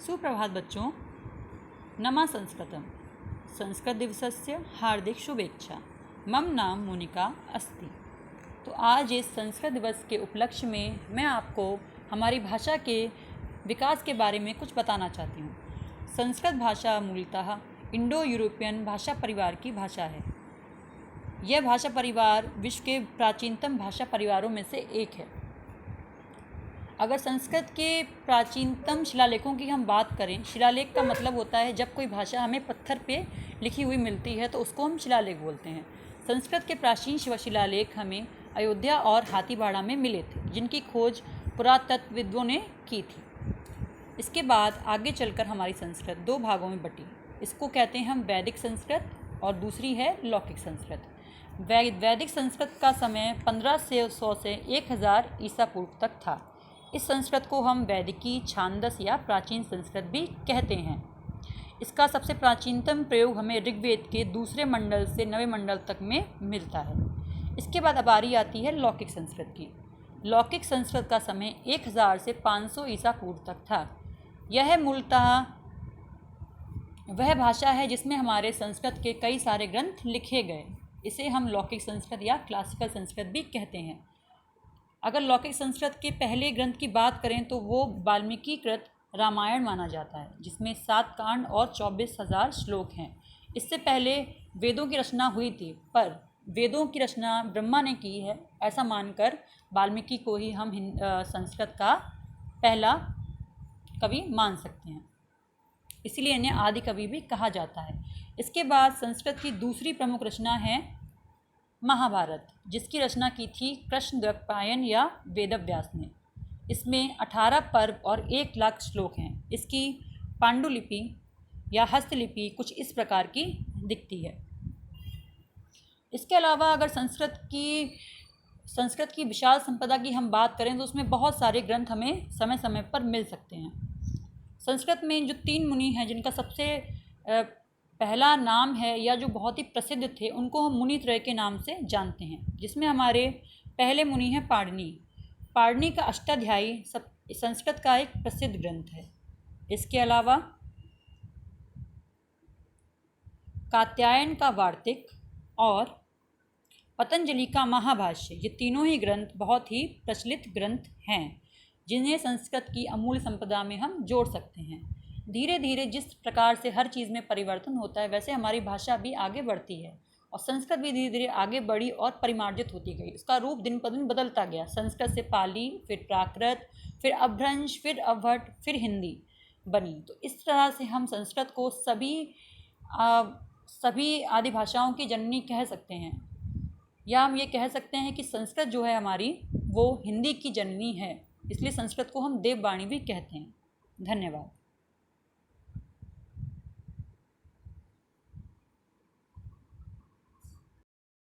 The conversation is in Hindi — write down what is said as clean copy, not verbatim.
सुप्रभात बच्चों। नमा संस्कृतम संस्कृत दिवसस्य हार्दिक शुभेच्छा। मम नाम मोनिका अस्ति। तो आज इस संस्कृत दिवस के उपलक्ष्य में मैं आपको हमारी भाषा के विकास के बारे में कुछ बताना चाहती हूँ। संस्कृत भाषा मूलतः इंडो यूरोपियन भाषा परिवार की भाषा है। यह भाषा परिवार विश्व के प्राचीनतम भाषा परिवारों में से एक है। अगर संस्कृत के प्राचीनतम शिलालेखों की हम बात करें, शिलालेख का मतलब होता है जब कोई भाषा हमें पत्थर पे लिखी हुई मिलती है तो उसको हम शिलालेख बोलते हैं। संस्कृत के प्राचीन शिलालेख हमें अयोध्या और हाथीवाड़ा में मिले थे, जिनकी खोज पुरातत्वविदों ने की थी। इसके बाद आगे चलकर हमारी संस्कृत दो भागों में बटी। इसको कहते हैं हम वैदिक संस्कृत और दूसरी है लौकिक संस्कृत। वैदिक संस्कृत का समय 1500 से 1000 ईसा पूर्व तक था। इस संस्कृत को हम वैदिकी, छांदस या प्राचीन संस्कृत भी कहते हैं। इसका सबसे प्राचीनतम प्रयोग हमें ऋग्वेद के दूसरे मंडल से 9वें मंडल तक में मिलता है। इसके बाद अब बारी आती है लौकिक संस्कृत की। लौकिक संस्कृत का समय 1000 से 500 ईसा पूर्व तक था। यह मूलतः वह भाषा है जिसमें हमारे संस्कृत के कई सारे ग्रंथ लिखे गए। इसे हम लौकिक संस्कृत या क्लासिकल संस्कृत भी कहते हैं। अगर लौकिक संस्कृत के पहले ग्रंथ की बात करें तो वो वाल्मीकि कृत रामायण माना जाता है, जिसमें 7 कांड और 24,000 श्लोक हैं। इससे पहले वेदों की रचना हुई थी, पर वेदों की रचना ब्रह्मा ने की है ऐसा मानकर वाल्मीकि को ही हम संस्कृत का पहला कवि मान सकते हैं। इसीलिए इन्हें आदि कवि भी कहा जाता है। इसके बाद संस्कृत की दूसरी प्रमुख रचना है महाभारत, जिसकी रचना की थी कृष्णद्वैपायन या वेदव्यास ने। इसमें 18 पर्व और 1 लाख श्लोक हैं। इसकी पांडुलिपि या हस्तलिपि कुछ इस प्रकार की दिखती है। इसके अलावा अगर संस्कृत की विशाल संपदा की हम बात करें तो उसमें बहुत सारे ग्रंथ हमें समय समय पर मिल सकते हैं। संस्कृत में जो 3 मुनि हैं, जिनका सबसे पहला नाम है या जो बहुत ही प्रसिद्ध थे, उनको हम मुनित्रय के नाम से जानते हैं, जिसमें हमारे पहले मुनि हैं पाणिनि। पाणिनि का अष्टाध्यायी संस्कृत का एक प्रसिद्ध ग्रंथ है। इसके अलावा कात्यायन का वार्तिक और पतंजलि का महाभाष्य, ये तीनों ही ग्रंथ बहुत ही प्रचलित ग्रंथ हैं, जिन्हें संस्कृत की अमूल्य संपदा में हम जोड़ सकते हैं। धीरे धीरे जिस प्रकार से हर चीज़ में परिवर्तन होता है, वैसे हमारी भाषा भी आगे बढ़ती है और संस्कृत भी धीरे धीरे आगे बढ़ी और परिमार्जित होती गई। उसका रूप दिन ब दिन बदलता गया। संस्कृत से पाली, फिर प्राकृत, फिर अपभ्रंश, फिर अवहट, फिर हिंदी बनी। तो इस तरह से हम संस्कृत को सभी आदि भाषाओं की जननी कह सकते हैं, या हम ये कह सकते हैं कि संस्कृत जो है हमारी, वो हिंदी की जननी है। इसलिए संस्कृत को हम देववाणी भी कहते हैं। धन्यवाद।